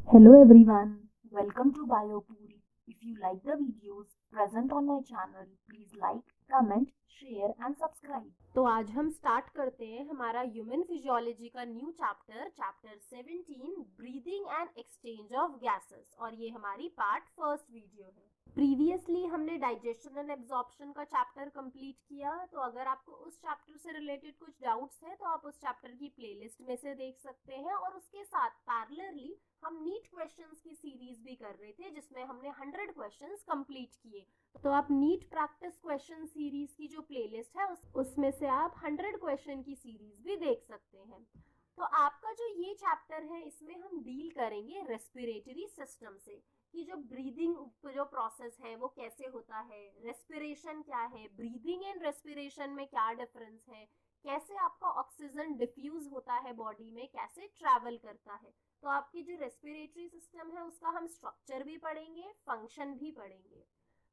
Hello everyone, welcome to BioPuri. If you like the videos present on my channel, please like, comment, share and subscribe. तो आज हम start करते हैं हमारा human physiology का new chapter 17 breathing and exchange of gases और ये हमारी पार्ट फर्स्ट वीडियो है। प्रीवियसली हमने डाइजेशन एंड एब्जॉर्प्शन का चैप्टर कंप्लीट किया, तो अगर आपको उस चैप्टर से रिलेटेड कुछ डाउट्स है तो आप उस चैप्टर की प्लेलिस्ट में से देख सकते हैं। और उसके साथ पैरेलली हम नीट क्वेश्चंस की सीरीज भी कर रहे थे जिसमें हमने 100 क्वेश्चंस कंप्लीट किए। तो आप नीट प्रैक्टिस क्वेश्चन सीरीज की जो प्लेलिस्ट है उसमें से आप 100 क्वेश्चन की सीरीज भी देख सकते हैं। तो आपका जो ये चैप्टर है इसमें हम डील करेंगे रेस्पिरेटरी सिस्टम से कि जो ब्रीदिंग जो प्रोसेस है वो कैसे होता है, रेस्पिरेशन क्या है, ब्रीदिंग एंड रेस्पिरेशन में क्या डिफरेंस है, कैसे आपका ऑक्सीजन डिफ्यूज होता है बॉडी में, कैसे ट्रैवल करता है। तो आपकी जो रेस्पिरेटरी सिस्टम है उसका हम स्ट्रक्चर भी पढ़ेंगे, फंक्शन भी पढ़ेंगे।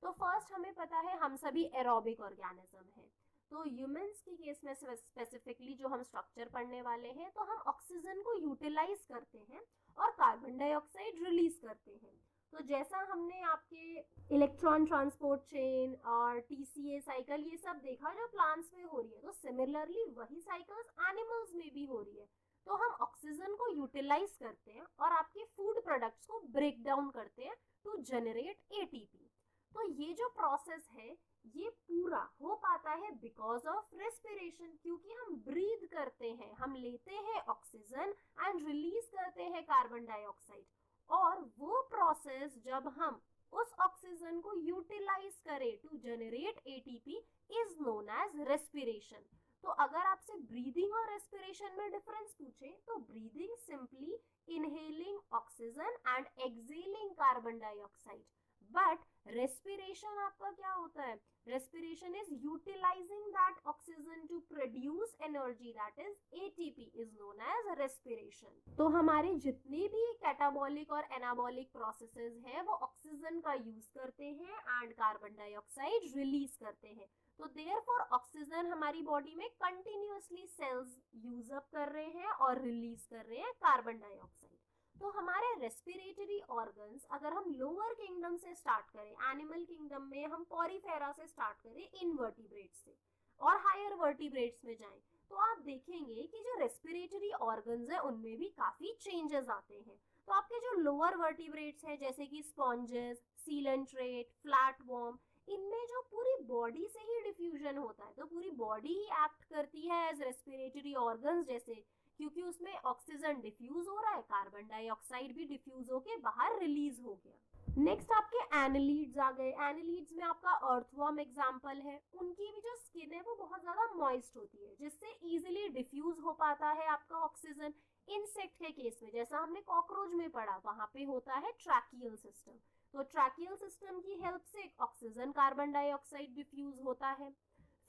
तो फर्स्ट हमें पता है हम सभी एरोबिक ऑर्गेनिज्म हैं। तो ह्यूमंस के केस में स्पेसिफिकली जो हम स्ट्रक्चर पढ़ने वाले हैं, तो हम ऑक्सीजन को यूटिलाइज करते हैं और कार्बन डाइऑक्साइड रिलीज करते हैं। तो जैसा हमने आपके इलेक्ट्रॉन ट्रांसपोर्ट चेन और टीसीए साइकिल ये सब देखा जो प्लांट्स में हो रही है, तो सिमिलरली वही साइकिल्स एनिमल्स में भी हो रही है। तो हम ऑक्सीजन को यूटिलाइज करते हैं और आपके फूड प्रोडक्ट्स को ब्रेक डाउन करते हैं टू जनरेट एटीपी। तो ये जो प्रोसेस है ये पूरा हो पाता है बिकॉज ऑफ रेस्पिरेशन, क्योंकि हम ब्रीद करते हैं, हम लेते हैं ऑक्सीजन एंड रिलीज करते हैं कार्बन डाइऑक्साइड। और वो प्रोसेस जब हम उस ऑक्सीजन को यूटिलाइज करें to generate ATP is known as respiration. तो अगर आपसे ब्रीदिंग और रेस्पिरेशन में डिफरेंस पूछे तो breathing simply inhaling oxygen and excelling carbon dioxide, but respiration आपका क्या होता है, respiration is utilizing that oxygen to produce energy, that is ATP is known as respiration। तो हमारे जितने भी कैटाबॉलिक और एनाबॉलिक प्रोसेसेस हैं वो ऑक्सीजन का यूज करते हैं एंड कार्बन डाइऑक्साइड रिलीज करते हैं। तो देयरफॉर ऑक्सीजन हमारी बॉडी में कंटिन्यूअसली सेल्स यूज अप कर रहे हैं और रिलीज कर रहे हैं कार्बन डाइऑक्साइड। तो हमारे रेस्पिरेटरी ऑर्गन्स अगर हम लोअर किंगडम से स्टार्ट करें, एनिमल किंगडम में हम पॉरीफेरा से स्टार्ट करें, इनवर्टिब्रेट्स से, और हायर वर्टिब्रेट्स में जाएं, तो आप देखेंगे कि जो रेस्पिरेटरी ऑर्गन्स है उनमें भी काफी चेंजेस आते हैं। तो आपके जो लोअर वर्टिब्रेट्स हैं जैसे कि स्पॉन्जेस, सीलेंट्रेट, फ्लैटवर्म, इनमें जो पूरी बॉडी से ही डिफ्यूजन होता है, तो पूरी बॉडी ही एक्ट करती है एज रेस्पिरेटरी ऑर्गन्स जैसे, क्योंकि उसमें ऑक्सीजन डिफ्यूज हो रहा है, कार्बन डाइऑक्साइड भी डिफ्यूज होके बाहर रिलीज हो गया। नेक्स्ट आपके एनालीड्स आ गए। एनालीड्स में आपका अर्थवर्म एग्जांपल है। उनकी भी जो स्किन है वो बहुत ज्यादा मॉइस्ट होती है जिससे इजीली डिफ्यूज हो पाता है आपका ऑक्सीजन। इंसेक्ट के केस में जैसा हमने कॉकरोच में पढ़ा, वहां पे होता है ट्रैकियल सिस्टम। तो ट्रैकियल सिस्टम की हेल्प से ऑक्सीजन कार्बन डाइऑक्साइड डिफ्यूज होता है।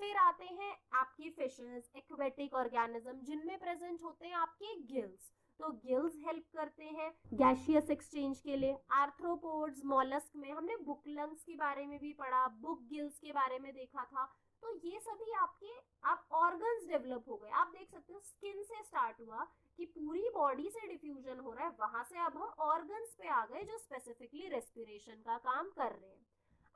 फिर आते हैं आपके फिशेस, एक्वेटिक ऑर्गेनिज्म जिनमें प्रेजेंट होते हैं आपके गिल्स। तो गिल्स हेल्प करते हैं गैशियस एक्सचेंज के लिए। आर्थ्रोपोड्स, मॉलस्क में हमने बुक लंग्स के बारे में भी पढ़ा, बुक गिल्स के बारे में देखा था। तो ये सभी आपके आप ऑर्गन्स डेवलप हो गए। आप देख सकते हो स्किन से स्टार्ट हुआ कि पूरी बॉडी से डिफ्यूजन हो रहा है, वहां से अब हम ऑर्गन्स पे आ गए जो स्पेसिफिकली रेस्पिरेशन का काम कर रहे हैं।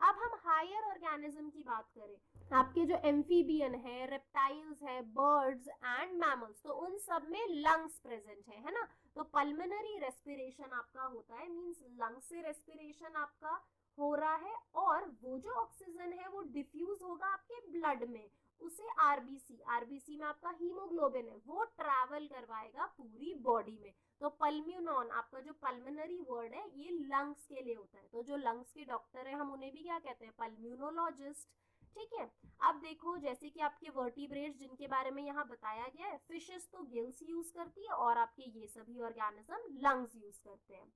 अब हम हायर ऑर्गेनिज्म की बात करें, आपके जो एम्फीबियन है, रेप्टाइल्स है, बर्ड्स एंड मैमल्स, तो उन सब में लंग्स प्रेजेंट है ना। तो पल्मोनरी रेस्पिरेशन आपका होता है, मींस लंग से रेस्पिरेशन आपका हो रहा है, और वो जो ऑक्सीजन है वो डिफ्यूज होगा आपके ब्लड में, उसे आरबीसी, आरबीसी में आपका हीमोग्लोबिन है वो ट्रैवल करवाएगा पूरी बॉडी में। तो पल्म्यूनॉन, आपका जो पल्मोनरी वर्ड है ये लंग्स के लिए होता है। तो जो लंग्स के डॉक्टर है हम उन्हें भी क्या कहते हैं, पल्म्यूनोलॉजिस्ट। ठीक है। अब देखो जैसे कि आपके वर्टिब्रेट्स जिनके बारे में यहाँ बताया गया है, फिशेस तो गिल्स यूज करती है और आपके ये सभी ऑर्गेनिज्म लंग्स यूज करते हैं।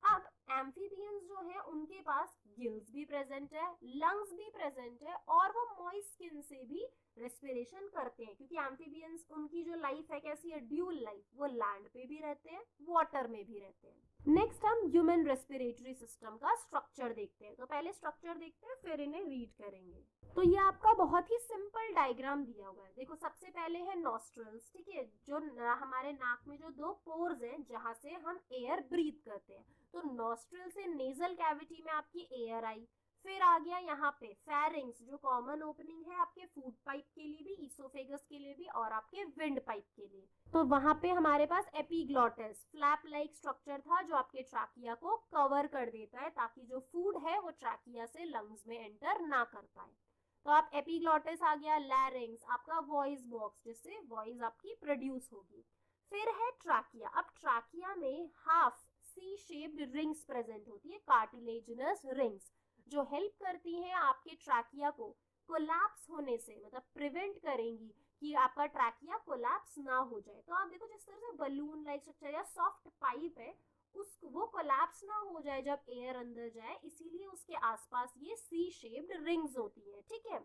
अब एम्फीबियंस जो है उनके पास गिल्स भी प्रेजेंट है, लंग्स भी प्रेजेंट है, और वो मॉइस्ट स्किन से भी रेस्पिरेशन करते हैं, क्योंकि एम्फीबियंस उनकी जो लाइफ है कैसी है, ड्यूल लाइफ, वो लैंड पे भी रहते हैं, वाटर में भी रहते हैं। नेक्स्ट हम हम ह्यूमन रेस्पिरेटरी सिस्टम का स्ट्रक्चर देखते हैं। तो पहले स्ट्रक्चर देखते हैं, फिर इन्हें रीड करेंगे। तो ये आपका बहुत ही सिंपल डायग्राम दिया हुआ है। देखो सबसे पहले है नॉस्ट्रल्स, ठीक है, जो हमारे नाक में जो दो पोर्स हैं जहां से हम एयर ब्रीथ करते हैं। तो नॉस्ट्रल से नेजल कैविटी में आपकी एयर आई, फिर आ गया यहाँ पे फेरिंग्स, जो कॉमन ओपनिंग है आपके फूड पाइप के लिए भी, ईसोफेगस के लिए भी और आपके विंड पाइप के लिए। तो वहां पे हमारे पास एपिग्लॉटिस फ्लैप लाइक स्ट्रक्चर था जो आपके ट्रैकिया को कवर कर देता है ताकि जो फूड है वो ट्रैकिया से लंग्स में एंटर ना कर पाए। तो आप एपिग्लॉटिस आ गया, लैरिंग्स आपका वॉइस बॉक्स जिससे वॉइस आपकी प्रोड्यूस होगी। फिर है ट्रैकिया। अब ट्रैकिया में half C shaped rings present होती है, कार्टिलेजिनस रिंग्स, जो हेल्प करती हैं आपके ट्रैकिया को कोलैप्स होने से, मतलब प्रिवेंट करेंगी कि आपका ट्रैकिया कोलैप्स ना हो जाए। तो आप देखो जिस तरह से बलून लाइक स्ट्रक्चर या सॉफ्ट पाइप है वो कोलैप्स ना हो जाए जब एयर अंदर जाए, इसीलिए उसके आसपास ये सी शेप्ड रिंग्स होती है, ठीक है।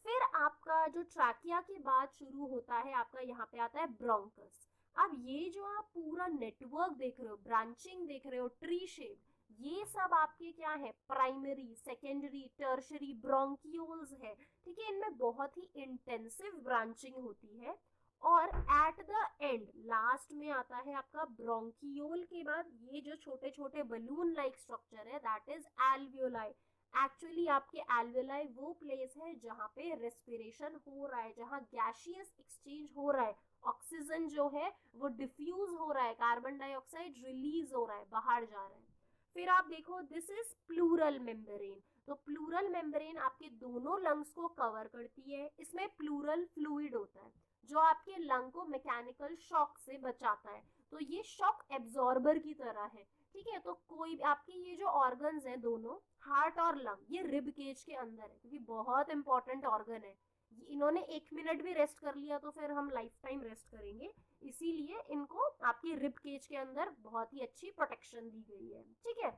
फिर आपका जो ट्रैकिया के बाद शुरू होता है आपका यहाँ पे आता है ब्रोंकस। अब ये जो आप पूरा नेटवर्क देख रहे हो, ब्रांचिंग देख रहे हो, ट्री शेप, ये सब आपके क्या है, प्राइमरी, सेकेंडरी, टर्शरी ब्रोंकियोल्स है, ठीक है। इनमें बहुत ही इंटेंसिव ब्रांचिंग होती है और एट द एंड लास्ट में आता है आपका ब्रोंकियोल के बाद ये जो छोटे छोटे बलून लाइक स्ट्रक्चर है, दैट इज एल्वियोलाई। एक्चुअली आपके एल्वियोलाई वो प्लेस है जहाँ पे रेस्पिरेशन हो रहा है, जहाँ गैसियस एक्सचेंज हो रहा है, ऑक्सीजन जो है वो डिफ्यूज हो रहा है, कार्बन डाइऑक्साइड रिलीज हो रहा है, बाहर जा रहा है। फिर आप देखो दिस इज प्लूरल मेम्ब्रेन। तो प्लूरल मेम्ब्रेन आपके दोनों लंग्स को कवर करती है। इसमें प्लूरल फ्लूइड होता है जो आपके लंग को मैकेनिकल शॉक से बचाता है। तो ये शॉक एब्जॉर्बर की तरह है, ठीक है। तो कोई आपके ये जो ऑर्गन्स हैं दोनों, हार्ट और लंग, ये रिब केज के अंदर है क्योंकि बहुत इंपॉर्टेंट ऑर्गन है। इन्होंने 1 मिनट भी रेस्ट कर लिया तो फिर हम लाइफ टाइम रेस्ट करेंगे, इसीलिए इनको आपकी रिब केज के अंदर बहुत ही अच्छी प्रोटेक्शन दी गई है, ठीक है।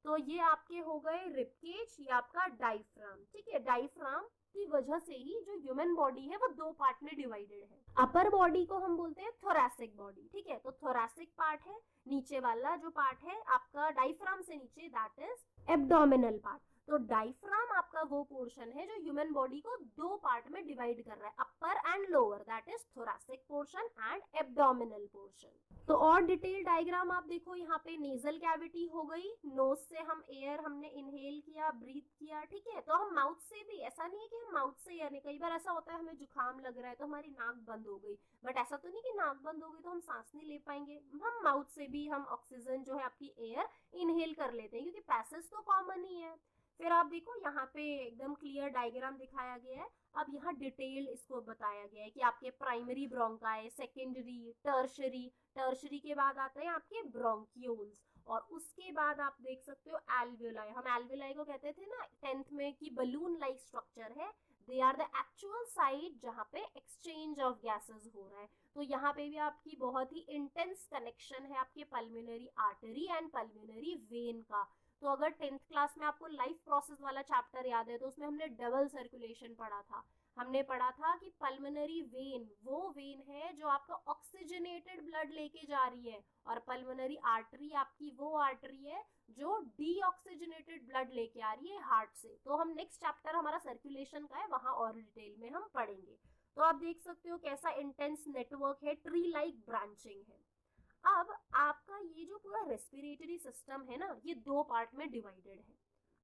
तो ये आपके हो गए रिब केज, ये आपका डायफ्राम, ठीक है। डायफ्राम की वजह से ही जो ह्यूमन बॉडी है वो दो पार्ट में डिवाइडेड है। अपर बॉडी को हम बोलते हैं थोरैसिक बॉडी, ठीक है। तो थोरैसिक पार्ट है, नीचे वाला जो पार्ट है आपका डायफ्राम से नीचे, दैट इज एब्डोमिनल पार्ट। तो डायफ्राम आपका वो पोर्शन है जो ह्यूमन बॉडी को दो पार्ट में डिवाइड कर रहा है, upper and lower, that is thoracic portion and abdominal portion. तो और डिटेल डायग्राम आप देखो, यहाँ पे नेजल कैविटी हो गई, नोज से हम एयर हमने इनहेल किया, ब्रीथ किया, ठीक है। तो हम माउथ से भी, ऐसा नहीं है कि हम माउथ से एयर नहीं, कई बार ऐसा होता है हमें जुकाम लग रहा है तो हमारी नाक बंद हो गई, बट ऐसा तो नहीं कि नाक बंद हो गई तो हम सांस नहीं ले पाएंगे, हम माउथ से भी हम ऑक्सीजन जो है आपकी एयर इनहेल कर लेते हैं क्योंकि पैसेज तो कॉमन ही है। फिर आप देखो यहाँ पे एकदम क्लियर डायग्राम दिखाया गया है। अब यहाँ डिटेल इसको बताया गया है कि आपके primary bronchi, secondary, tertiary, tertiary के बाद आते हैं आपके ब्रोंकियोल्स, और उसके बाद आप देख सकते हो एल्वियोलाई। हम एल्वियोलाई को कहते थे ना 10th में कि बलून लाइक स्ट्रक्चर है, they are the actual site जहाँ पे एक्सचेंज ऑफ गैसेस हो रहा है। तो यहाँ पे भी आपकी बहुत ही इंटेंस कनेक्शन है आपके pulmonary artery and pulmonary vein का। तो अगर 10th क्लास में आपको लाइफ प्रोसेस वाला चैप्टर याद है तो उसमें हमने डबल सर्कुलेशन पढ़ा था। हमने पढ़ा था कि पल्मोनरी वेन वो वेन है जो आपका ऑक्सीजनेटेड ब्लड लेके जा रही है, और पल्मोनरी आर्टरी आपकी वो आर्टरी है जो डीऑक्सीजनेटेड ब्लड लेके आ रही है हार्ट से। तो हम नेक्स्ट चैप्टर हमारा सर्कुलेशन का है, वहां और डिटेल में हम पढ़ेंगे। तो आप देख सकते हो कैसा इंटेंस नेटवर्क है, ट्री लाइक ब्रांचिंग है। अब आपका ये जो पूरा रेस्पिरेटरी सिस्टम है ना, ये दो पार्ट में डिवाइडेड है,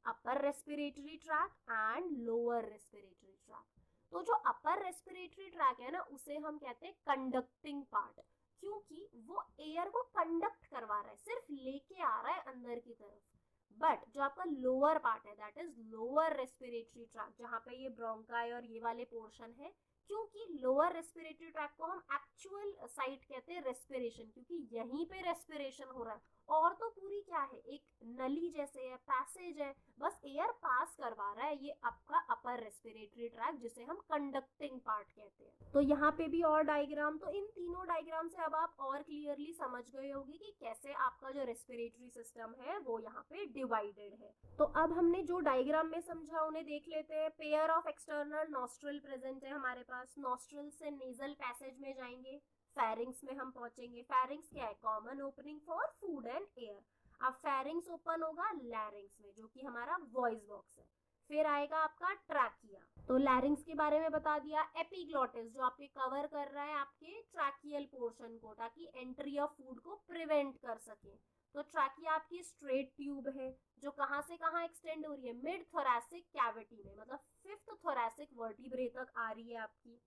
upper respiratory tract and lower respiratory tract. तो जो अपर रेस्पिरेटरी ट्रैक है ना, उसे हम कहते हैं कंडक्टिंग पार्ट, क्योंकि वो एयर को कंडक्ट करवा रहा है, सिर्फ लेके आ रहा है अंदर की तरफ। बट जो आपका लोअर पार्ट है, that is lower respiratory tract, जहाँ पे ये ब्रोंकाई और ये वाले पोर्शन है, क्योंकि लोअर रेस्पिरेटरी ट्रैक को हम एक्चुअल साइट कहते हैं रेस्पिरेशन, क्योंकि यहीं पे रेस्पिरेशन हो रहा है, और तो पूरी क्या है, एक नली जैसे है, पैसेज है, बस एयर पास करवा रहा है। ये आपका अपर रेस्पिरेटरी ट्रैक जिसे हम कंडक्टिंग पार्ट कहते हैं। तो यहाँ पे भी और डायग्राम, तो इन तीनों डायग्राम से अब आप और क्लियरली समझ गए होंगे कि कैसे आपका जो रेस्पिरेटरी सिस्टम है वो यहाँ पे डिवाइडेड है। तो अब हमने जो डायग्राम में समझा उन्हें देख लेते हैं। Pair of external nostril present है हमारे पास, नॉस्ट्रल से नेजल पैसेज में जाएंगे, फेरिंग्स में हम पहुंचेंगे। फेरिंग्स क्या है, common opening for food and air. अब फेरिंग्स ओपन होगा लैरिंग्स में, जो कि हमारा वॉइस बॉक्स है। फिर आएगा आपका ट्रैकिया, तो लैरिंग्स के बारे में बता दिया। एपिग्लॉटिस जो आपके कवर कर रहा है आपके ट्रैकियल पोर्शन को, ताकि एंट्री ऑफ फूड को प्रिवेंट कर सके। तो ट्रैकिया आपकी स्ट्रेट ट्यूब है जो कहाँ से कहाँ एक्सटेंड हो रही है, मिड थोरैसिक कैविटी में, मतलब 5th थोरैसिक वर्टिब्रे तक आ रही है आपकी।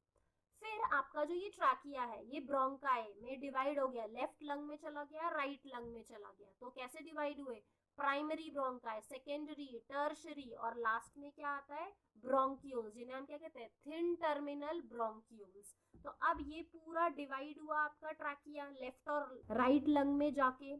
फिर आपका जो ये ट्रैकिया है ये ब्रोंकाई में डिवाइड हो गया, लेफ्ट लंग में चला गया, राइट लंग में चला गया। तो कैसे डिवाइड हुए, प्राइमरी ब्रोंकाई, सेकेंडरी, टर्शरी और लास्ट में क्या आता है, ब्रोंक्यूल्स, जिन्हें हम क्या कहते हैं, थिन टर्मिनल ब्रोंक्यूल्स। तो अब ये पूरा डिवाइड हुआ आपका ट्रैकिया लेफ्ट और राइट लंग में जाके।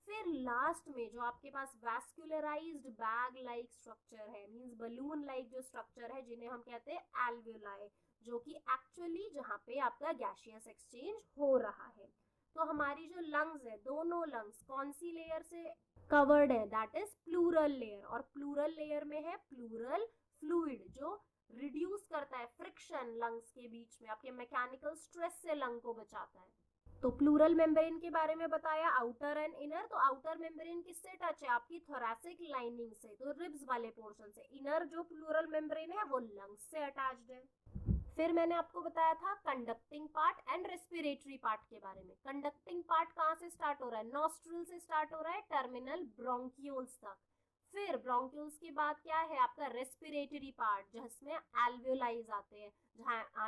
फिर लास्ट में जो आपके पास वैस्कुलराइज्ड बैग लाइक स्ट्रक्चर है, मींस बलून लाइक जो स्ट्रक्चर है, जिन्हें हम कहते हैं एल्वियोलाई, जो कि एक्चुअली जहाँ पे आपका गैसियस एक्सचेंज हो रहा है। तो हमारी जो लंग्स है, दोनों लंग्स कौन सी लेयर से कवर्ड है, दैट इज प्लूरल लेयर। और प्लूरल लेयर में है प्लूरल फ्लूइड, जो रिड्यूस करता है फ्रिक्शन लंग्स के बीच में, आपके मैकेनिकल स्ट्रेस से लंग को बचाता है। तो प्लूरल मेम्ब्रेन के बारे में बताया, आउटर एंड इनर। तो आउटर मेम्ब्रेन किससे टच है, आपकी थोरैसिक लाइनिंग से, तो रिब्स वाले पोर्शन से। इनर जो प्लूरल मेम्ब्रेन है वो लंग्स से अटैच्ड है। फिर मैंने आपको बताया था conducting part and respiratory part के बारे में। कंडक्टिंग पार्ट कहाँ से स्टार्ट हो रहा है, नॉस्ट्रिल से स्टार्ट हो रहा है टर्मिनल ब्रोंक्यूल्स तक। फिर ब्रोंक्यूल्स के बाद क्या है आपका रेस्पिरेटरी पार्ट, जिसमें एल्वियोलाइज आते हैं,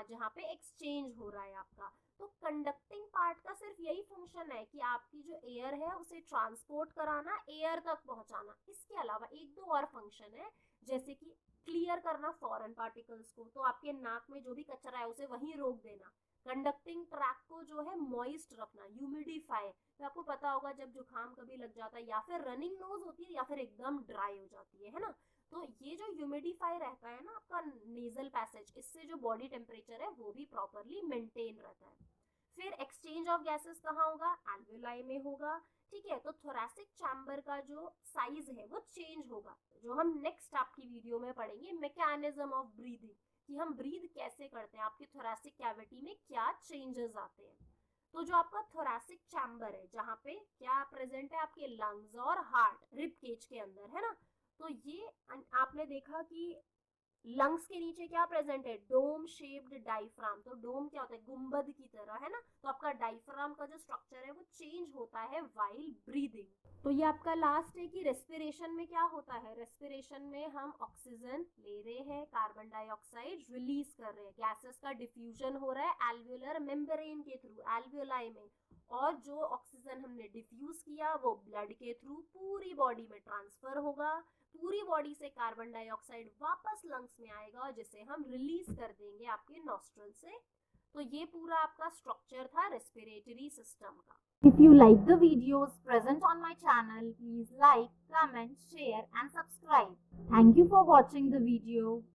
जहाँ पे एक्सचेंज हो रहा है आपका। तो कंडक्टिंग पार्ट का सिर्फ यही फंक्शन है कि आपकी जो एयर है उसे ट्रांसपोर्ट कराना, एयर तक पहुंचाना। इसके अलावा एक दो और फंक्शन है, जैसे कि क्लियर करना फॉरेन पार्टिकल्स को, तो आपके नाक में जो भी कचरा है उसे वहीं रोक देना। कंडक्टिंग ट्रैक को जो है मॉइस्ट रखना, ह्यूमिडिफाई। तो आपको पता होगा जब जुकाम कभी लग जाता है, या फिर रनिंग नोज होती है या फिर एकदम ड्राई हो जाती है ना, तो ये जो ह्यूमिडिफाई रहता है ना आपका नेजल पैसेज, इससे जो बॉडी टेम्परेचर है वो भी प्रॉपरली मेंटेन रहता है। फिर एक्सचेंज ऑफ गैसेस कहाँ होगा, एल्वियोलाई में होगा। ठीक है, तो थोरैसिक चैम्बर का जो साइज है वो चेंज होगा, जो हम नेक्स्ट आपकी वीडियो में पढ़ेंगे, मैकेनिज्म ऑफ ब्रीदिंग, कि हम ब्रीद कैसे करते हैं, आपकी थोरैसिक कैविटी में क्या चेंजेस आते हैं। तो जो आपका थोरैसिक चैम्बर है, जहाँ पे क्या प्रेजेंट है, आपके लंग्स और हार्ट रिब केज के अंदर है ना, तो ये आपने देखा कि लंग्स के नीचे क्या प्रेजेंट है, डोम शेप्ड डायफ्राम। तो डोम क्या होता है, गुंबद की तरह है ना, तो आपका डायफ्राम का जो स्ट्रक्चर है वो चेंज होता है व्हाइल ब्रीदिंग। तो ये आपका लास्ट है कि रेस्पिरेशन में क्या होता है, रेस्पिरेशन में हम ऑक्सीजन ले रहे हैं, कार्बन डाइऑक्साइड रिलीज कर रहे हैं, गैसेस का डिफ्यूजन हो रहा है एल्वियोलर मेम्ब्रेन के थ्रू, एल्वियोलाई में, और जो ऑक्सीजन हमने डिफ्यूज किया वो ब्लड के थ्रू पूरी बॉडी में ट्रांसफर होगा, पूरी बॉडी से कार्बन डाइऑक्साइड वापस लंग्स में आएगा, और जिसे हम रिलीज कर देंगे आपके नॉस्ट्रल से। तो ये पूरा आपका स्ट्रक्चर था रेस्पिरेटरी सिस्टम का। If you like the videos present on my channel, please like, comment, share and subscribe. Thank you for watching the video.